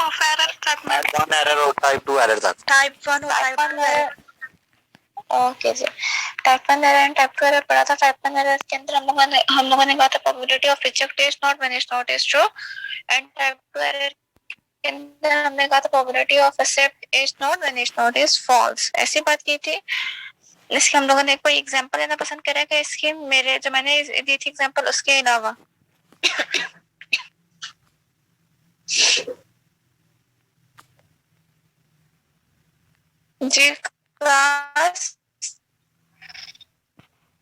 Of error type 1 error और type 2 error था। Type 1 और टाइप 2 एरर। ओके जी, type 1 error and type 2 error पढ़ा था। टाइप 1 एरर के अंदर हम लोगों ने कहा था probability of reject is not when is not is true, and type 2 error के अंदर हमने कहा था probability of accept is not when is not is false. ऐसी बात की थी। इसके हम लोगों ने कोई एग्जांपल लेना पसंद करेगा इसकी, मेरे जो मैंने दी थी एग्जांपल उसके अलावा। जी क्लास,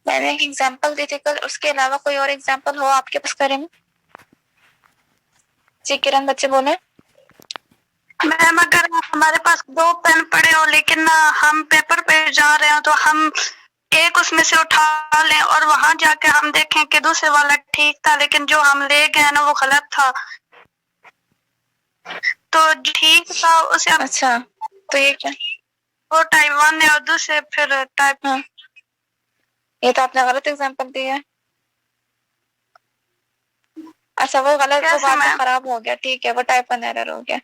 मैंने एक एग्जांपल दी थी कल, उसके अलावा कोई और एग्जांपल हो आपके पास करें? जी किरण बच्चे बोले। मैम अगर हमारे पास 2 पेन पड़े हो लेकिन हम पेपर पे जा रहे हो तो हम एक उसमें से उठा लें और वहां जाके हम देखें कि दूसरे वाला ठीक था लेकिन जो हम ले गए ना वो गलत था, तो ठीक था उसे। अच्छा, तो ये क्या, वो टाइप 1 है और दूसरे फिर टाइप। हाँ, ये तो आपने गलत एग्जांपल दिया है। अच्छा वो गलत, वो बाद में खराब हो गया, ठीक है, वो टाइप 1 एरर हो गया।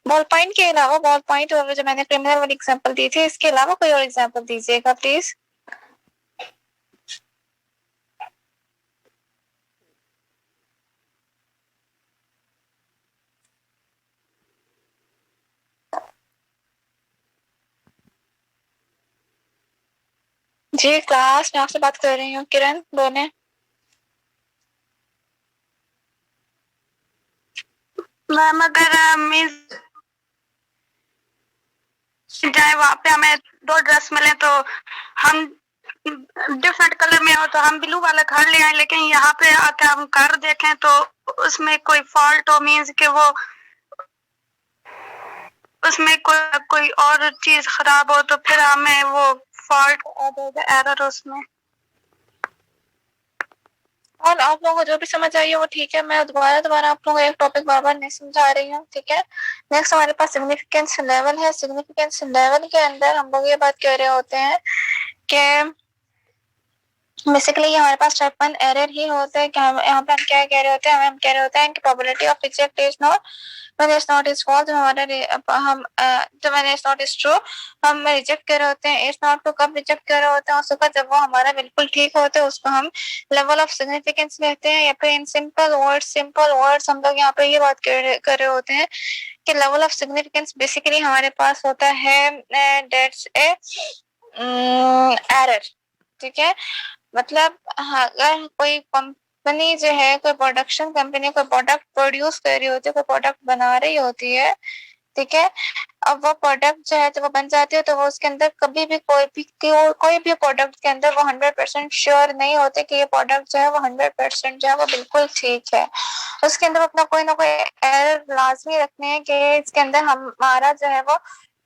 बॉल पॉइंट के अलावा, बॉल पॉइंट और जो मैंने क्रिमिनल वाली एग्जांपल दी थी, इसके अलावा कोई और एग्जांपल दीजिएगा प्लीज। जी क्लास, मैं आपसे बात कर रही हूँ, किरण बोले। मैम अगर मीन्स जाए वहाँ पे हमें 2 ड्रेस मिले तो हम डिफरेंट कलर में हो तो हम ब्लू वाला घर ले आए, लेकिन यहाँ पे आके हम घर देखें तो उसमें कोई फॉल्ट हो, मीन्स के वो उसमें कोई और चीज खराब हो तो फिर हमें वो फॉल्ट एरर उसमें। और आप लोगों को जो भी समझ आई है वो ठीक है, मैं दोबारा आप लोगों को एक टॉपिक बार बार नहीं समझा रही हूँ, ठीक है। नेक्स्ट हमारे पास सिग्निफिकेंस लेवल है। सिग्निफिकेंस लेवल के अंदर हम लोग ये बात कह रहे होते हैं कि बेसिकली ये हमारे पास टाइप 1 एरर ही होता है कि हम यहाँ पे हम क्या कह रहे होते हैं, हम कह रहे होते हैं कि probability of reject is not when is not is false. हम जब when is not is true हम रिजेक्ट कर रहे होते हैं। इज नॉट को कब रिजेक्ट कर रहे होते हैं? उसका जब वो हमारा बिल्कुल ठीक होता है, उसको हम लेवल ऑफ सिग्निफिकेंस कहते हैं। या फिर इन सिंपल वर्ड्स हम लोग यहाँ पे ये बात कर रहे होते हैं कि लेवल ऑफ सिग्निफिकेंस बेसिकली हमारे पास होता है दैट्स ए एरर, ठीक है। मतलब अगर कोई कंपनी जो है, कोई प्रोडक्शन कंपनी कोई प्रोडक्ट प्रोड्यूस कर रही होती है, कोई प्रोडक्ट बना रही होती है, ठीक है। अब वो प्रोडक्ट जो है जब वो बन जाती है तो वो उसके अंदर कभी भी कोई भी प्रोडक्ट के अंदर वो 100% श्योर नहीं होते कि ये प्रोडक्ट जो है वो 100% जो है वो बिल्कुल ठीक है। उसके अंदर अपना कोई ना कोई एरर लाजमी रखने हैं कि इसके अंदर हमारा जो है वो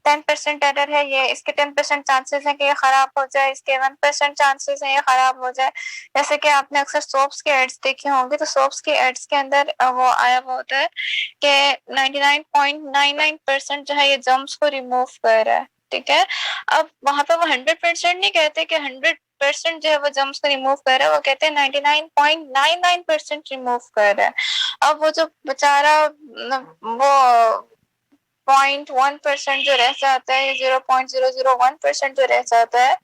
10% एरर है, ये इसके 10% चांसेस हैं कि ये खराब हो जाए, इसके 1% चांसेस हैं ये खराब हो जाए। जैसे कि आपने अक्सर सोप्स के एड्स देखे होंगे, तो सोप्स के एड्स के अंदर वो आया हुआ होता है कि 99.99% जो है ये जर्म्स को रिमूव कर रहा है, ठीक है। अब वहां पे वो 100% नहीं कहते कि 100% जो है वो जर्म्स को रिमूव कर रहा है, वो कहते हैं 99.99% रिमूव कर रहा है। अब वो जो बेचारा वो 0.1% जो रह जाता है, 0.001% जो रह जाता है,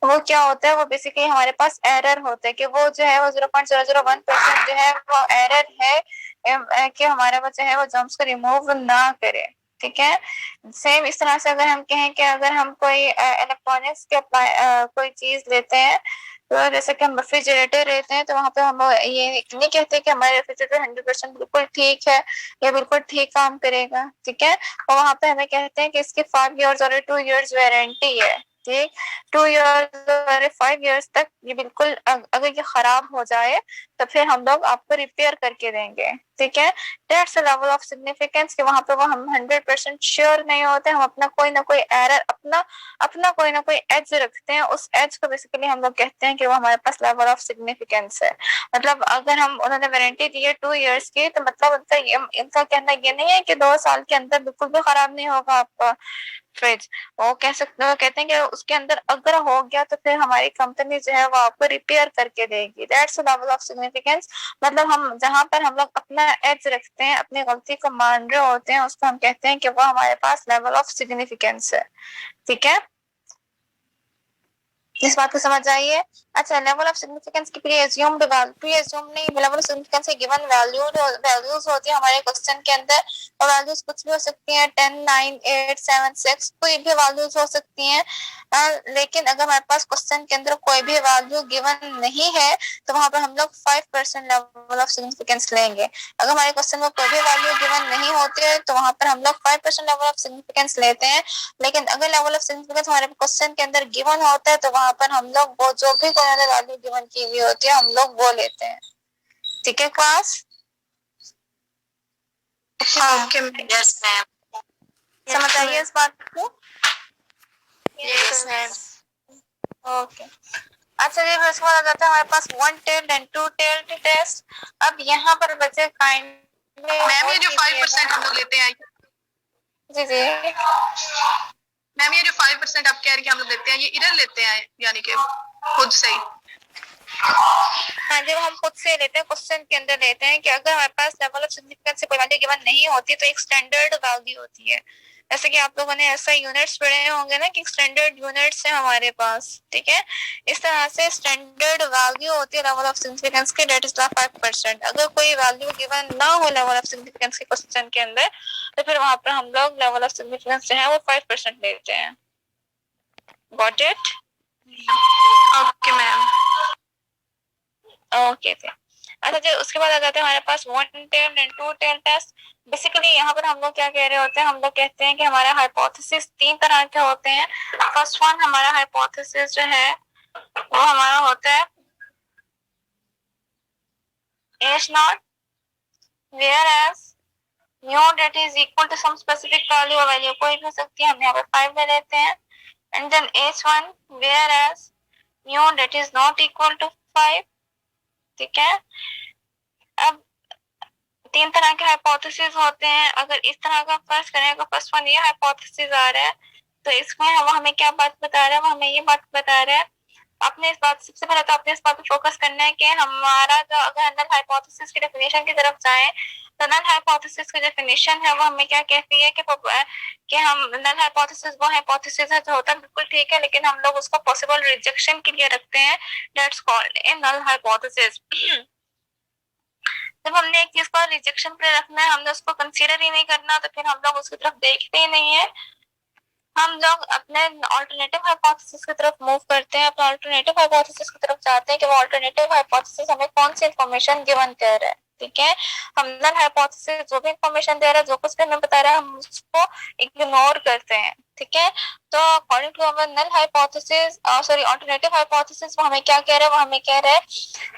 वो क्या होता है, वो बेसिकली हमारे पास एरर होता है कि वो जो है वो 0.001% जो है वो एरर है कि हमारा वो जो है वो जम्स को रिमूव ना करे, ठीक है। सेम इस तरह से अगर हम कहें कि अगर हम कोई इलेक्ट्रॉनिक्स के कोई चीज लेते हैं, तो जैसे कि हम रेफ्रिजरेटर लेते हैं, तो वहां पे हम ये नहीं कहते कि हमारे रेफ्रिजरेटर 100% बिल्कुल ठीक है या बिल्कुल ठीक काम करेगा, ठीक है। और वहां पे हमें कहते हैं कि इसकी 5 years और 2 years वारंटी है, ठीक। 2 years और 5 years तक ये बिल्कुल अगर ये खराब हो जाए तो फिर हम लोग आपको रिपेयर करके देंगे, ठीक है। That's the level of significance कि वहां पे वो हम 100% श्योर नहीं होते, हम अपना कोई ना कोई एरर, अपना कोई ना कोई एज रखते हैं। उस एज को बेसिकली हम लोग कहते हैं कि वो हमारे पास लेवल ऑफ सिग्निफिकेंस है। मतलब अगर हम उन्होंने वारंटी दी है 2 years की, तो मतलब इनका कहना ये नहीं है कि 2 साल के अंदर बिल्कुल भी खराब नहीं होगा आपका फ्रिज। वो कह सकते हो, कहते हैं कि उसके अंदर अगर हो गया तो फिर हमारी कंपनी जो है वो आपको रिपेयर करके देगी। That's the level of significance. मतलब हम जहां पर हम लोग अपना एज रखते हैं, अपनी गलती को मान रहे होते हैं, उसको हम कहते हैं कि वो हमारे पास लेवल ऑफ सिग्निफिकेंस है। ठीक है, इस बात को समझ आइए। अच्छा, लेवल ऑफ सिग्निफिकेंस की pre assumed value, pre assume नहीं, लेवल ऑफ सिग्निफिकेंस की गिवन वैल्यूज होती है हमारे क्वेश्चन के अंदर, और वैल्यूज कुछ भी हो सकती हैं, 10, 9, 8, 7, 6, कोई भी वैल्यूज हो सकती हैं। लेकिन अगर हमारे पास क्वेश्चन के अंदर कोई भी वैल्यू गिवन नहीं है तो वहां पर हम लोग 5% लेवल ऑफ सिग्निफिकेंस लेंगे। अगर हमारे क्वेश्चन में कोई भी वैल्यू गिवन नहीं होती है तो वहां पर हम लोग 5% लेवल ऑफ सिग्निफिकेंस लेते हैं। लेकिन अगर लेवल ऑफ सिग्निफिकेंस हमारे क्वेश्चन के अंदर गिवन होता है तो वहां पर हम लोग वो जो भी कोई वैल्यू गिवन की हुई होती है हम लोग वो लेते हैं। ठीक है क्लास? ओके यस मैम, समझ आइए इस बात को? Yes ma'am. ओके, अच्छा जी, फिर उसके बाद आ जाता है हमारे पास one tailed and to tailed test. अब यहाँ पर बच्चे काइंड मैम ये जो 5% हम लोग लेते हैं, जी जी मैम ये जो 5% आप कह रही हैं हम लोग लेते हैं, ये इधर लेते हैं यानी कि खुद से ही? हाँ, जब हम खुद से लेते हैं, क्वेश्चन के अंदर लेते हैं कि अगर हमारे पास लेवल ऑफ सिग्निफिकेंस से कोई वैल्यू गिवन नहीं होती तो एक स्टैंडर्ड वैल्यू होती है। जैसे कि आप लोगों ने ऐसा यूनिट्स पढ़े होंगे ना कि स्टैंडर्ड यूनिट्स है हमारे पास, ठीक है? इस तरह से स्टैंडर्ड वैल्यू होती है लेवल ऑफ सिग्निफिकेंस की, दैट इज 5%। अगर कोई वैल्यू गिवन ना हो लेवल ऑफ सिग्निफिकेंस के क्वेश्चन के अंदर तो फिर वहां पर हम लोग लेवल ऑफ सिग्निफिकेंस जो है वो 5% लेते हैं। Got it? Okay ma'am. Okay थे। अच्छा जी, उसके बाद आ जाते हैं हमारे पास one tailed and to tailed test. Basically यहाँ पर हम लोग क्या कह रहे होते हैं, हम लोग कहते हैं कि हमारा हाइपोथेसिस 3 तरह के होते हैं। फर्स्ट वन हमारा हाइपोथेसिस जो है वो हमारा होता है H naught whereas new date is equal to some specific value, और वैल्यू कोई भी हो सकती है, हम यहाँ पर 5 ले लेते हैं। And then H1 whereas new date is not equal to 5। ठीक है, अब 3 तरह के हाइपोथेसिस होते हैं। अगर इस तरह का फर्स्ट करें, अगर फर्स्ट वन ये हाइपोथेसिस आ रहा है तो इसमें वो हमें क्या बात बता रहा है, वो हमें ये बात बता रहा है, आपने इस बात, सबसे पहले तो आपने इस बात पर फोकस करना है कि हमारा जो, अगर नल हाइपोथेसिस की डेफिनेशन की तरफ जाएं तो नल हाइपोथेसिस की डेफिनेशन है वो हमें क्या कहती है कि हम नल हाइपोथेसिस वो हाइपोथेसिस है जो होता है बिल्कुल ठीक है लेकिन हम लोग उसको पॉसिबल रिजेक्शन के लिए रखते हैं, that's called a null hypothesis. जब हमने एक चीज को रिजेक्शन पे रखना है, हमने उसको कंसीडर ही नहीं करना तो फिर हम लोग उसकी तरफ देखते ही नहीं है। हम लोग अपने अल्टरनेटिव हाइपोथेसिस की तरफ मूव करते हैं, अपने अल्टरनेटिव हाइपोथेसिस की तरफ जाते हैं कि वो अल्टरनेटिव हाइपोथेसिस हमें कौन सी इंफॉर्मेशन गिवन कर रहा है। ठीक है, हम नल हाइपोथेसिस जो भी इंफॉर्मेशन दे रहा है, जो कुछ भी हमें बता रहा है, हम उसको इग्नोर करते हैं। ठीक है, तो according to our null hypothesis, sorry alternative hypothesis, वो हमें क्या कह रहा है, वो हमें कह रहा है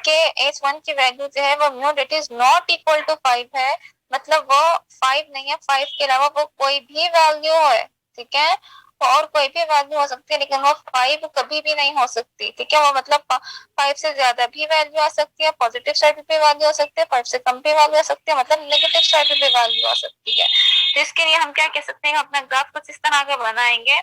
कि H1 की वैल्यू जो है वो mu date is not equal to 5 है, मतलब वो 5 नहीं है, 5 के अलावा वो कोई भी वैल्यू है। ठीक है, और कोई भी वैल्यू हो सकती है लेकिन वो 5 कभी भी नहीं हो सकती। ठीक है, वो मतलब 5 से ज्यादा भी वैल्यू आ सकती है, पॉजिटिव साइड पे वैल्यू आ सकती है, 5 से कम भी वैल्यू आ सकती है, मतलब नेगेटिव साइड पे वैल्यू आ सकती है। तो इसके लिए हम क्या कह सकते हैं, अपना ग्राफ कुछ इस तरह का बनाएंगे।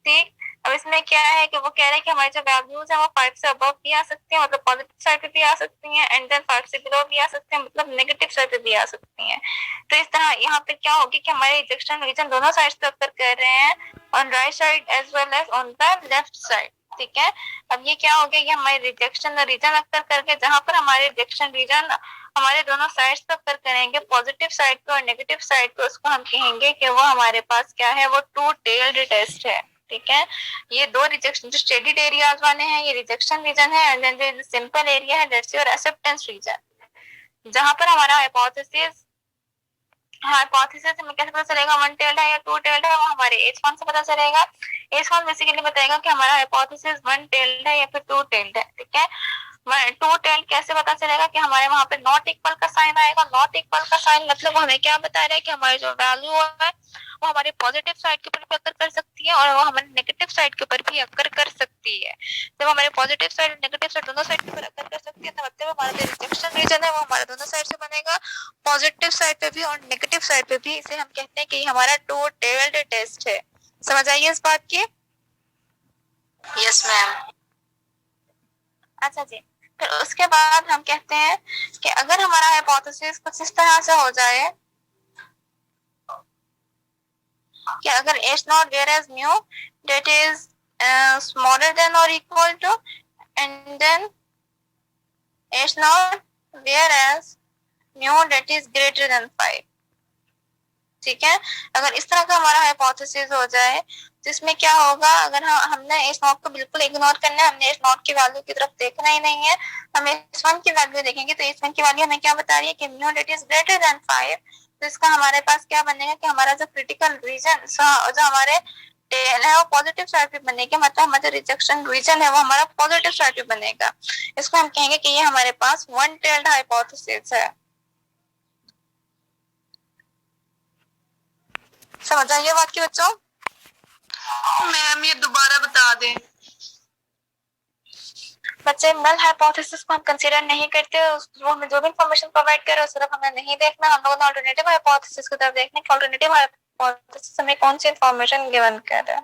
ठीक, अब इसमें क्या है कि वो कह रहे हैं कि हमारी जो वैल्यूज है वो 5 से अबव भी आ सकती है, मतलब पॉजिटिव साइड पे भी आ सकती हैं, एंड देन 5 से बिलो भी आ सकती हैं, मतलब नेगेटिव साइड पे भी आ सकती हैं। तो इस तरह यहाँ पे क्या होगी कि हमारे रिजेक्शन रीजन दोनों साइड पे अक्कर कर रहे हैं, on right side as well as on the left side. ठीक है, अब ये क्या हो गया, ये हमारे रिजेक्शन रीजन अक्कर करके, जहां पर हमारे रिजेक्शन रीजन हमारे दोनों साइड्स पे अक्कर करेंगे, पॉजिटिव साइड पे और नेगेटिव साइड पे, उसको हम कहेंगे कि वो हमारे पास क्या है, वो टू टेल्ड टेस्ट है। ठीक है, ये दो रिजेक्शन, जो स्टेडिड एरियाज वाले हैं ये रिजेक्शन रीजन है, एंड देन जो सिंपल एरिया है दैट्स योर एक्सेप्टेंस रीजन। जहां पर हमारा हाइपोथेसिस हमें कैसे पता चलेगा वन टेल्ड है या टू टेल्ड है, वो हमारे H1 से पता चलेगा। H1 बेसिकली बताएगा कि हमारा हाइपोथेसिस वन टेल्ड है या फिर टू टेल्ड है। ठीक है, टू टेल्ड कैसे पता चलेगा कि हमारे वहां पे नॉट इक्वल का साइन आएगा। नॉट इक्वल का साइन मतलब हमें क्या बता रहा है कि हमारी जो वैल्यू है वो हमारे पॉजिटिव साइड के ऊपर भी अक्कर कर सकती है और वो हमारे नेगेटिव साइड के ऊपर भी अक्कर कर सकती है। जब हमारे पॉजिटिव साइड नेगेटिव साइड दोनों साइड के ऊपर अक्कर कर सकती है तो मतलब हमारा जो रिजेक्शन रीजन है वो हमारा दोनों साइड से बनेगा, पॉजिटिव साइड पे भी और नेगेटिव साइड पे भी। इसे हम कहते हैं कि हमारा टू टेल्ड टेस्ट है। समझ आइए इस बात की? Yes ma'am. अच्छा जी, फिर उसके बाद हम कहते हैं कि अगर हमारा हाइपोथेसिस कुछ इस तरह से हो जाए कि अगर H naught whereas mu that is smaller than or equal to, and then H naught whereas mu that is greater than 5. ठीक है, अगर इस तरह का हमारा हाइपोथेसिस हो जाए जिसमें क्या होगा, अगर हमने एच नॉट को बिल्कुल इग्नोर करना है, हमने एच नॉट की वैल्यू की तरफ देखना ही नहीं है, हम एच वन की वैल्यू देखेंगे तो एच वन की वैल्यू हमें क्या बता रही है कि mu date is greater than 5, तो इसका हमारे पास क्या बनेगा कि हमारा जो क्रिटिकल रीजन जो हमारे टेल है वो पॉजिटिव साइड पे बनेगा, मतलब हमारा रिजेक्शन रीजन है वो हमारा पॉजिटिव साइड पे बनेगा। इसको हम कहेंगे कि ये हमारे पास वन टेल्ड हाइपोथेसिस है। समझ आई ये बात की बच्चों? मैम ये दोबारा बता दें। बच्चे नल हाइपोथेसिस को हम कंसीडर नहीं करते, वो हमें जो भी इंफॉर्मेशन प्रोवाइड करे उस तरफ हमें नहीं देखना, हम लोगों ने ऑल्टरनेटिव हाइपोथेसिस की तरफ देखना कि ऑल्टरनेटिव हाइपोथेसिस हमें कौन सी इंफॉर्मेशन गिवन कर रहा है।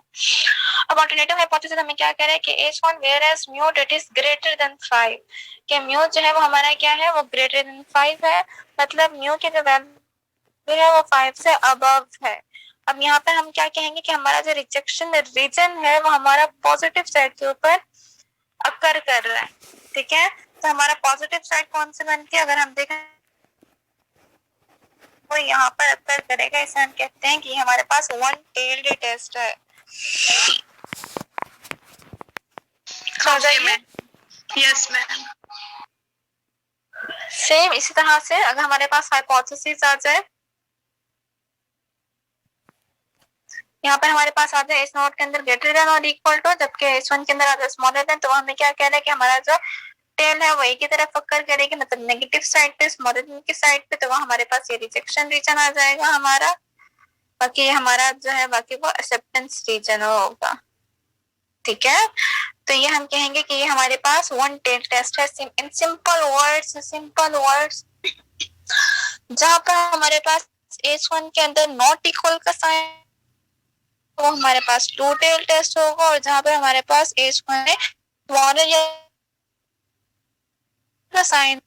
अब ऑल्टरनेटिव हाइपोथेसिस हमें क्या कह रहा है कि H1 whereas mu that is greater than 5, कि mu जो है वो हमारा क्या है, वो greater than 5 है, मतलब mu की जो वैल्यू है वो 5 से अबव है। अब यहाँ पर हम क्या कहेंगे कि हमारा जो रिजेक्शन रीजन है वो हमारा पॉजिटिव साइड के ऊपर अकर कर रहा है। ठीक है, तो हमारा पॉजिटिव साइड कौन से बनती है, अगर हम देखें वो यहाँ पर अकर करेगा, इसे हम कहते हैं कि हमारे पास वन टेल्ड टेस्ट है। Yes ma'am. सेम इसी तरह से अगर हमारे पास हाइपोथेसिस आ जाए, यहाँ पर हमारे पास आता है एच नॉट के अंदर ग्रेटर देन और इक्वल टू, जबकि एच वन के अंदर आता है स्मॉलर देन, तो हमें क्या कह रहा है कि हमारा जो टेल है वो एक ही तरफ अकर करेगी, मतलब नेगेटिव साइड पे, स्मॉलर देन की साइड पे, तो वो हमारे पास ये रिजेक्शन रीजन आ जाएगा हमारा, बाकी हमारा जो है बाकी वो एक्सेप्टेंस रीजन होगा। ठीक है, तो ये हम कहेंगे कि ये हमारे पास वन टेल टेस्ट है। इन सिंपल वर्ड्स जहां पर हमारे पास H1 के अंदर नॉट इक्वल का साइन वो हमारे पास टू टेल टेस्ट होगा, और जहां पर हमारे पास H1 है स्मॉलर या साइन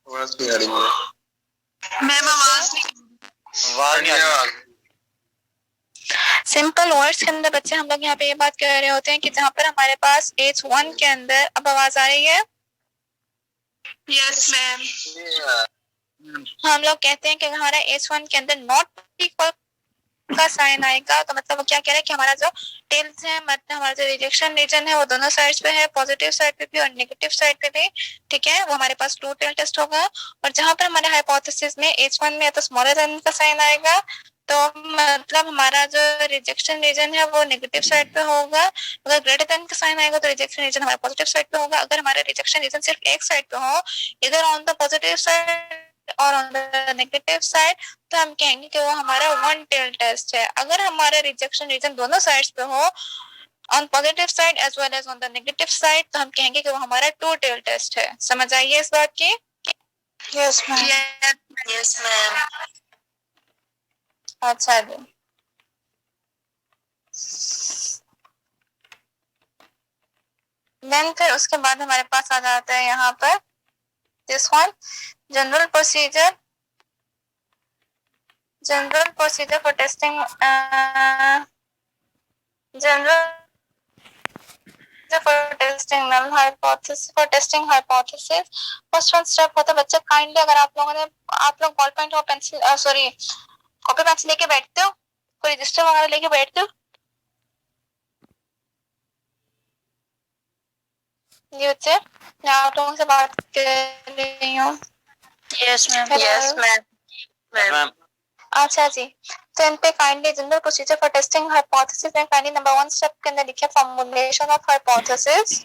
आवाज नहीं आ रही है मैम, आवाज नहीं आ रही। सिंपल वर्ड्स के अंदर बच्चे हम लोग यहाँ पे ये बात कह रहे होते हैं कि जहां पर हमारे पास H1 के अंदर, अब आवाज आ रही है? Yes ma'am. हम लोग कहते हैं कि हमारा H1 के अंदर नॉट इक्वल का साइन आएगा, तो मतलब वो क्या कह रहा है कि हमारा जो टेल्स है, मतलब हमारा जो रिजेक्शन रीजन है वो दोनों साइड्स पे है, पॉजिटिव साइड पे भी और नेगेटिव साइड पे भी। ठीक है, वो हमारे पास टू टेल टेस्ट होगा, और जहां पर हमारे हाइपोथेसिस में H1 में तो स्मॉलर देन का साइन आएगा, तो मतलब हमारा जो रिजेक्शन रीजन है वो नेगेटिव साइड पे होगा, अगर ग्रेटर देन का साइन आएगा तो रिजेक्शन रीजन हमारा पॉजिटिव साइड पे होगा। अगर हमारा रिजेक्शन रीजन सिर्फ एक साइड पे हो, इधर ऑन द पॉजिटिव साइड और ऑन द नेगेटिव साइड, तो हम कहेंगे कि वो हमारा वन टेल टेस्ट है। अगर हमारा रिजेक्शन रीजन दोनों साइड्स पे हो, on positive side as well as on the negative side, तो हम कहेंगे कि वो हमारा टू टेल टेस्ट है। समझ आइए इस बात की? Yes ma'am. Yes ma'am. अच्छा जी, देन फिर उसके बाद हमारे पास आ जाता है यहाँ पर this one, general procedure for testing null hypothesis, for testing hypothesis। First one step होता है बच्चे, काइंडली अगर आप लोग बॉल पॉइंट और पेंसिल सॉरी कॉपी पेंसिल लेके बैठते हो, कोई रजिस्टर वगैरह लेके बैठते हो? जी बच्चे, मैं आप लोगों से बात कर रही हूँ। Yes ma'am. यस मैम अच्छा जी, तो इन पे kindly general procedure for testing hypothesis में काइंडली नंबर वन स्टेप के अंदर लिखे formulation of hypothesis.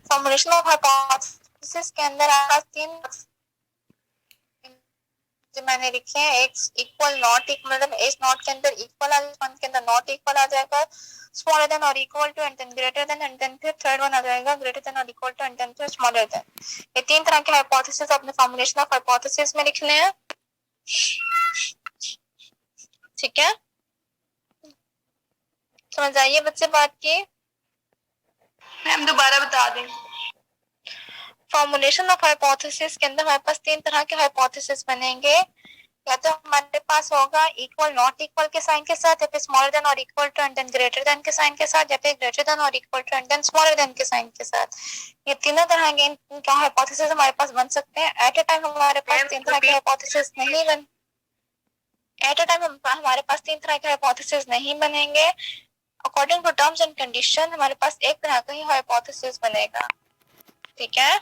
Formulation of hypothesis hypothesis के अंदर आपका 3 जो मैंने लिखे हैं, एक इक्वल नॉट इक्वल, मतलब एज नॉट के अंदर इक्वल आ जाएगा, के अंदर नॉट इक्वल आ जाएगा, स्मॉलर देन और equal to and then greater than, and then फिर थर्ड वन आ जाएगा ग्रेटर देन और इक्वल टू एंड देन फिर स्मॉलर देन। ये 3 तरह के हाइपोथेसिस अपने फॉर्मुलेशन ऑफ हाइपोथेसिस में लिखने हैं। ठीक है, समझ आइए बच्चे बात की? मैम दोबारा बता दें। फॉर्मुलेशन ऑफ हाइपोथेसिस के अंदर हमारे पास 3 तरह के हाइपोथेसिस बनेंगे। या तो हमारे पास होगा इक्वल नॉट इक्वल के साइन के साथ, या फिर स्मॉलर देन और equal to and then greater than के साइन के साथ, या फिर ग्रेटर देन और equal to and then smaller than के साइन के साथ। ये तीनों तरह के हाइपोथेसिस हमारे पास बन सकते हैं। एट ए टाइम हमारे पास 3 तरह के हाइपोथेसिस नहीं बन एट ए टाइम हमारे पास 3 तरह के हाइपोथेसिस नहीं बनेंगे। According to terms and condition हमारे पास एक तरह का ही हाइपोथेसिस बनेगा। ठीक है,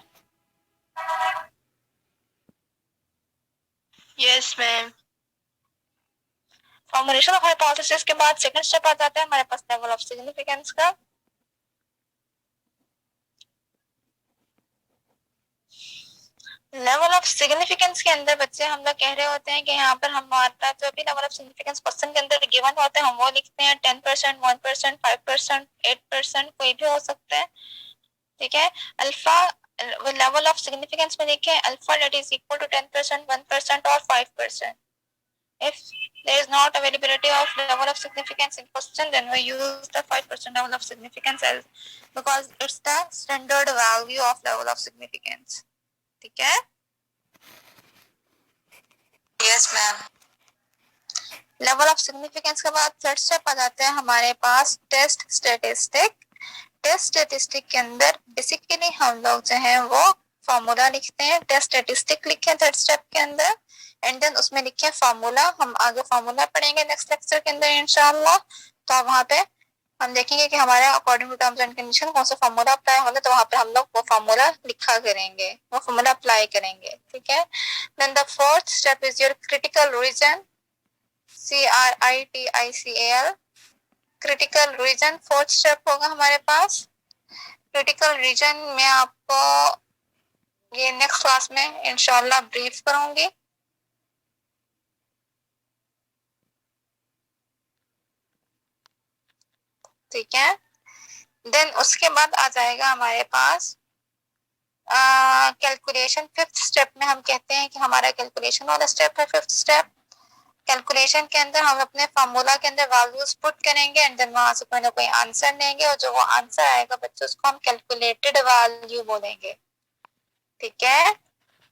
yes ma'am. Formulation of hypothesis के बाद सेकंड स्टेप आ जाता है हमारे पास लेवल ऑफ सिग्निफिकेंस का। लेवल ऑफ सिग्निफिकेंस के अंदर बच्चे हम लोग कह रहे होते हैं कि यहाँ पर हमारा जो भी लेवल ऑफ सिग्निफिकेंस क्वेश्चन के अंदर गिवन होता है हम वो लिखते हैं। 10%, 1%, 5%, 8% कोई भी हो सकता है। ठीक है, अल्फा लेवल ऑफ सिग्निफिकेंस में लिखे alpha that is equal to 10%, 1% और 5%। If there is not availability of level of significance in question, then we use the 5% level of significance as because it's the standard value of level of significance. ठीक है? Yes, ma'am. Level of significance के बाद third step आ जाते हैं हमारे पास test statistic. Test statistic के अंदर basically हम लोग जो है वो फॉर्मूला लिखते हैं। टेस्ट स्टैटिस्टिक लिखे थर्ड स्टेप के अंदर, एंड देन उसमें लिखे फार्मूला। हम आगे फार्मूला पढ़ेंगे नेक्स्ट लेक्चर के अंदर इंशाल्लाह। तो अब वहाँ पे हम देखेंगे कि हमारे according to terms and condition कौन सा फार्मूला अप्लाई होगा, तो वहाँ पे हम लोग वो फार्मूला लिखा करेंगे, वो फार्मूला अप्लाई करेंगे। ठीक है, then the fourth step is your critical region, CRITICAL, critical region fourth step होगा हमारे पास। क्रिटिकल रीजन में आपको ये नेक्स्ट क्लास में इंशाल्लाह ब्रीफ करूंगी। ठीक है, देन उसके बाद आ जाएगा हमारे पास कैलकुलेशन। फिफ्थ स्टेप में हम कहते हैं कि हमारा कैलकुलेशन वाला स्टेप है फिफ्थ स्टेप। कैलकुलेशन के अंदर हम अपने फार्मूला के अंदर वैल्यूज पुट करेंगे, एंड देन वहां से कोई ना कोई आंसर लेंगे, और जो वो आंसर आएगा बच्चों उसको हम कैलकुलेटेड वैल्यू बोलेंगे। ठीक है,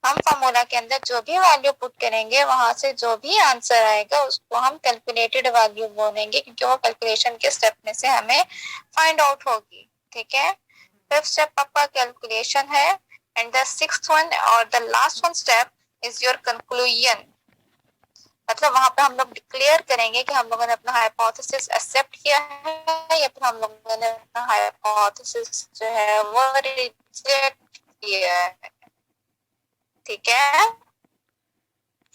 हम फार्मूला के अंदर जो भी वैल्यू पुट करेंगे वहां से जो भी आंसर आएगा उसको हम कैलकुलेटेड वैल्यू बोलेंगे, क्योंकि वो कैलकुलेशन के स्टेप में से हमें फाइंड आउट होगी। ठीक है, फिफ्थ स्टेप आपका कैलकुलेशन है, एंड द सिक्स्थ वन और the last one step is your conclusion. मतलब वहां पे हम लोग डिक्लेयर करेंगे कि हम लोगों ने अपना हाइपोथेसिस एक्सेप्ट किया है या फिर हम लोगों ने अपना हाइपोथेसिस जो है वो रिजेक्ट किया है। ठीक है,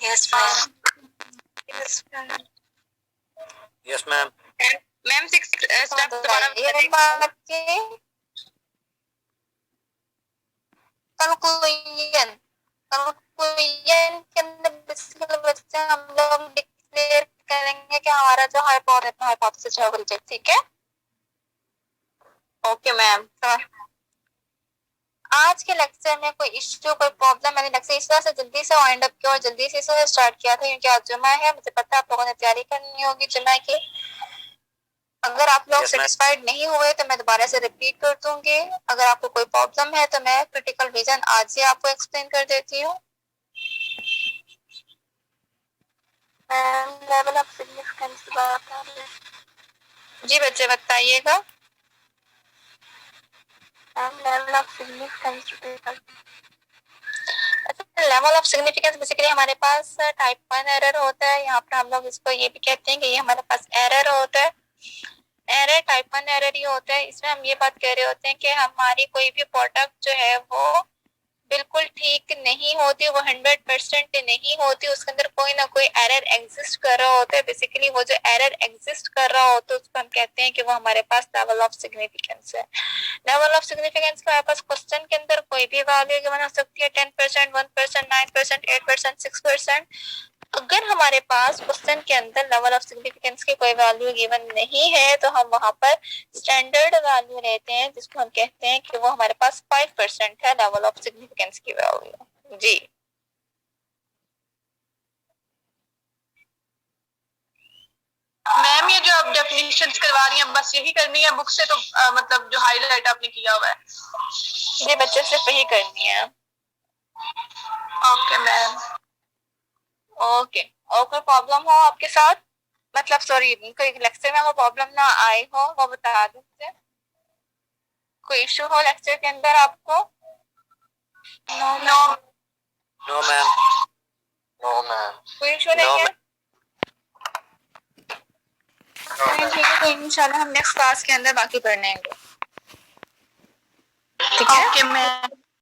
yes ma'am. Yes ma'am. Yes ma'am. Ma'am 6 step दोबारा ये बात के कंक्लूजन के अंदर बेसिकली बच्चे हम लोग डिक्लेयर करेंगे कि हमारा जो हाइपोथेसिस है वो रिजेक्ट। ठीक है, ओके मैम। आज के लेक्चर में कोई इश्यू कोई प्रॉब्लम, मैंने लेक्चर इस तरह से जल्दी से वाइंड अप किया और जल्दी से इसे स्टार्ट किया था क्योंकि आज जुमा है। मुझे पता है आप लोगों ने तैयारी करनी होगी जुमा की। अगर आप लोग सेटिस्फाइड नहीं हुए तो मैं दोबारा से रिपीट कर दूंगी। अगर आपको कोई प्रॉब्लम है तो मैं क्रिटिकल रीजन आज ही आपको एक्सप्लेन कर देती हूँ। लेवल ऑफ सिग्निफिकेंस की बात कर रहे हैं। जी बच्चे बताइएगा। Level of significance level of significance basically हमारे पास टाइप 1 एरर होता है। यहाँ पर हम लोग इसको ये भी कहते हैं कि ये हमारे पास एरर होता है। एरर टाइप 1 एरर ही होता है। इसमें हम ये बात कह रहे होते हैं कि हमारी कोई भी प्रोडक्ट जो है वो बिल्कुल ठीक नहीं होती, वो 100% नहीं होती, उसके अंदर कोई ना कोई एरर एग्जिस्ट कर रहा होता है। बेसिकली वो जो एरर एग्जिस्ट कर रहा होता है उसको हम कहते हैं कि वो हमारे पास लेवल ऑफ सिग्निफिकेंस है। लेवल ऑफ सिग्निफिकेंस के हमारे पास क्वेश्चन के अंदर कोई भी वैल्यू गिवन हो सकती है, 10%, 1%, 9%, 8%, 6%। अगर हमारे पास क्वेश्चन के अंदर लेवल ऑफ सिग्निफिकेंस की कोई वैल्यू गिवन नहीं है तो हम वहां पर स्टैंडर्ड वैल्यू लेते हैं, जिसको हम कहते हैं कि वो हमारे पास 5% है लेवल ऑफ सिग्निफिकेंस की वैल्यू। जी मैम ये जो आप डेफिनेशंस करवा रही हैं बस यही करनी है बुक से, तो मतलब जो हाईलाइट आपने किया हुआ है ये बच्चे सिर्फ वही करनी है। Okay ma'am. ओके, और कोई प्रॉब्लम हो आपके साथ, मतलब सॉरी कोई लेक्चर में वो प्रॉब्लम ना आई हो वो बता दीजिए। कोई इशू हो लेक्चर के अंदर आपको? No No, ma'am. No, ma'am. कोई इशू नहीं है? No, ठीक है, तो इंशाल्लाह हम नेक्स्ट क्लास के अंदर बाकी पढ़ लेंगे। ठीक है ओके मैम।